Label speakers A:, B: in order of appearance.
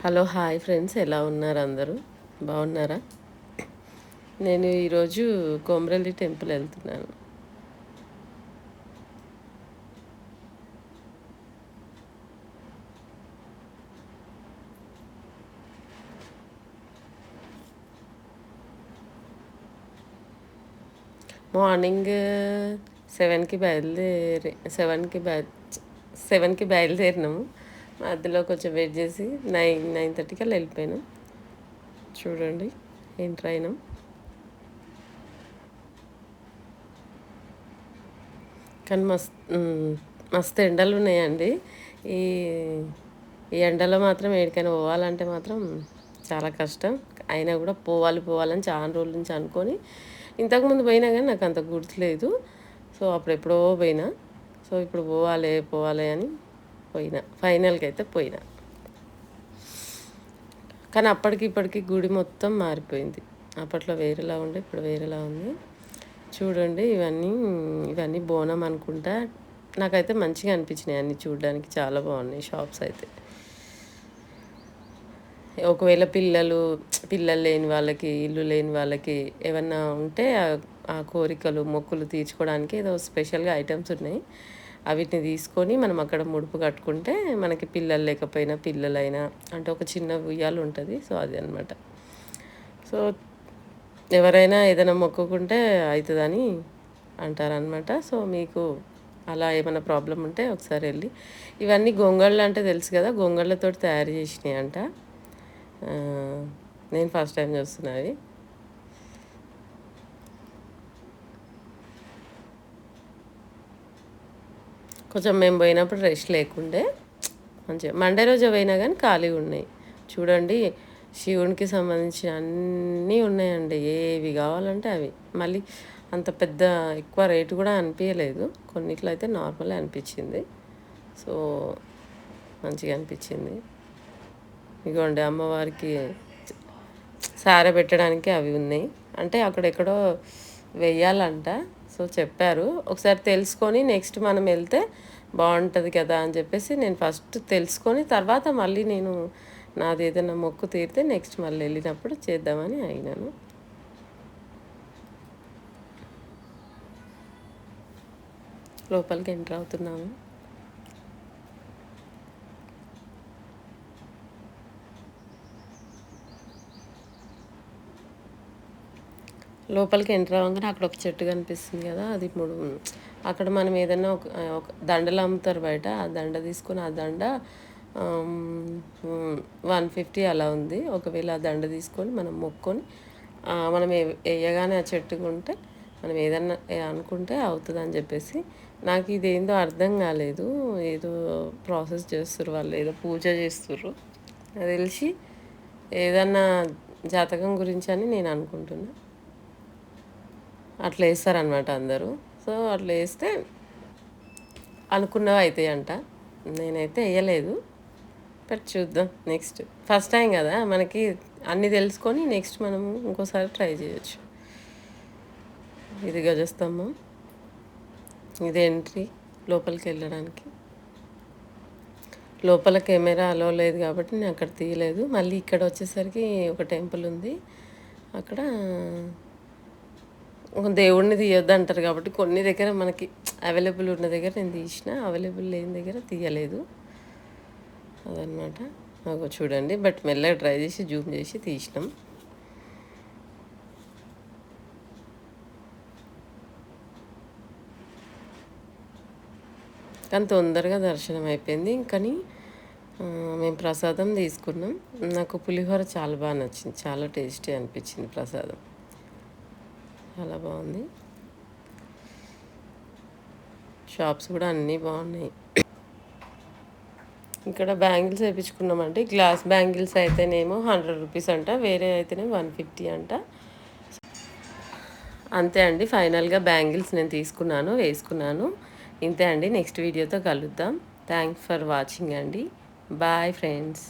A: Hello hi friends, ఎలా ఉన్నారు అందరూ? బాగున్నారా? నేను ఈరోజు కోమరల్లి టెంపుల్ వెళ్తున్నాను. మార్నింగ్ 7కి బయలుదేరి 7కి బయలుదేరినాము. మధ్యలో కొంచెం వెయిట్ చేసి 9:30కి అలా వెళ్ళిపోయాను. చూడండి ఏం ట్రైన్. కానీ మస్తు ఎండలు ఉన్నాయండి. ఈ ఈ ఎండలో మాత్రం ఎక్కడికైనా పోవాలంటే మాత్రం చాలా కష్టం. అయినా కూడా పోవాలని చాలా రోజుల నుంచి అనుకొని ఇంతకుముందు పోయినా కానీ నాకు అంత గుర్తులేదు. సో అప్పుడెప్పుడో పోయినా. సో ఇప్పుడు పోవాలి అని పోయినా. ఫైనల్కి అయితే పోయినా. కానీ అప్పటికి ఇప్పటికి గుడి మొత్తం మారిపోయింది. అప్పట్లో వేరేలా ఉండే, ఇప్పుడు వేరేలా ఉంది. చూడండి ఇవన్నీ బోనం అనుకుంటా. నాకైతే మంచిగా అనిపించినాయి అన్నీ చూడడానికి. చాలా బాగున్నాయి షాప్స్ అయితే. ఒకవేళ పిల్లలు లేని వాళ్ళకి, ఇల్లు లేని వాళ్ళకి ఏమన్నా ఉంటే ఆ కోరికలు మొక్కులు తీర్చుకోవడానికి ఏదో స్పెషల్గా ఐటమ్స్ ఉన్నాయి. వీటిని తీసుకొని మనం అక్కడ ముడుపు కట్టుకుంటే మనకి పిల్లలు లేకపోయినా పిల్లలైనా అంటే ఒక చిన్న ఉయ్యాలు ఉంటుంది. సో అది అనమాట. సో ఎవరైనా ఏదైనా మొక్కుకుంటే అవుతుందని అంటారనమాట. సో మీకు అలా ఏమైనా ప్రాబ్లం ఉంటే ఒకసారి వెళ్ళి, ఇవన్నీ గొంగళ్ళు అంటే తెలుసు కదా, గొంగళ్ళతో తయారు చేసినాయి అంట. నేను ఫస్ట్ టైం చూస్తున్నది. కొంచెం మేము పోయినప్పుడు రెస్ట్ లేకుండే, మంచిగా మండే రోజు పోయినా కానీ ఖాళీగా ఉన్నాయి. చూడండి శివునికి సంబంధించిన అన్నీ ఉన్నాయండి. ఏవి కావాలంటే అవి. మళ్ళీ అంత పెద్ద ఎక్కువ రేటు కూడా అనిపించలేదు. కొన్నిట్లో అయితే నార్మలే అనిపించింది. సో మంచిగా అనిపించింది. ఇదిగోండి అమ్మవారికి సారె పెట్టడానికి అవి ఉన్నాయి. అంటే అక్కడెక్కడో వెయ్యాలంట. సో చెప్పారు. ఒకసారి తెలుసుకొని నెక్స్ట్ మనం వెళ్తే బాగుంటుంది కదా అని చెప్పేసి నేను ఫస్ట్ తెలుసుకొని తర్వాత మళ్ళీ నేను నాది ఏదైనా మొక్కు తీరితే నెక్స్ట్ మళ్ళీ వెళ్ళినప్పుడు చేద్దామని అయినాను. లోపలికి ఎంటర్ అవుతున్నాము. లోపలికి ఎంటర్ అవ్వగానే అక్కడ ఒక చెట్టు కనిపిస్తుంది కదా, అది అక్కడ మనం ఏదైనా ఒక దండలు అమ్ముతారు బయట. ఆ దండ తీసుకొని ఆ దండ 150 అలా ఉంది. ఒకవేళ ఆ దండ తీసుకొని మనం మొక్కొని మనం వేయగానే ఆ చెట్టుకు ఉంటే మనం ఏదన్నా అనుకుంటే అవుతుంది అని చెప్పేసి. నాకు ఇదేందో అర్థం కాలేదు. ఏదో ప్రాసెస్ చేస్తారు వాళ్ళు, ఏదో పూజ చేస్తుర్రు అది తెలిసి, ఏదన్నా జాతకం గురించి అని నేను అనుకుంటున్నా. అట్లా వేస్తారనమాట అందరూ. సో అట్లా వేస్తే అనుకున్నవి అవుతాయి అంట. నేనైతే వేయలేదు, బట్ చూద్దాం నెక్స్ట్. ఫస్ట్ టైం కదా మనకి అన్నీ తెలుసుకొని నెక్స్ట్ మనము ఇంకోసారి ట్రై చేయొచ్చు. ఇది గజస్తంభం, ఇది ఎంట్రీ లోపలికి వెళ్ళడానికి. లోపల కెమెరా అలో లేదు కాబట్టి నేను అక్కడ తీయలేదు. మళ్ళీ ఇక్కడ వచ్చేసరికి ఒక టెంపుల్ ఉంది. అక్కడ ఒక దేవుడిని తీయొద్దు అంటారు కాబట్టి కొన్ని దగ్గర మనకి అవైలబుల్ ఉన్న దగ్గర నేను తీసిన, అవైలబుల్ లేని దగ్గర తీయలేదు. అదనమాట. మాకు చూడండి, బట్ మెల్లగా ట్రై చేసి జూమ్ చేసి తీసినాం. కానీ తొందరగా దర్శనం అయిపోయింది. కానీ మేము ప్రసాదం తీసుకున్నాం. నాకు పులిహోర చాలా బాగా నచ్చింది. చాలా టేస్టీ అనిపించింది ప్రసాదం. చాలా బాగుంది. షాప్స్ కూడా అన్నీ బాగున్నాయి. ఇక్కడ బ్యాంగిల్స్ వేయించుకున్నామంటే గ్లాస్ బ్యాంగిల్స్ అయితేనేమో 100 రూపీస్ అంట, వేరే అయితేనే 150 అంట. అంతే అండి. ఫైనల్గా బ్యాంగిల్స్ నేను తీసుకున్నాను, వేసుకున్నాను. ఇంతే అండి. నెక్స్ట్ వీడియోతో కలుద్దాం. థ్యాంక్స్ ఫర్ వాచింగ్ అండి. Bye friends.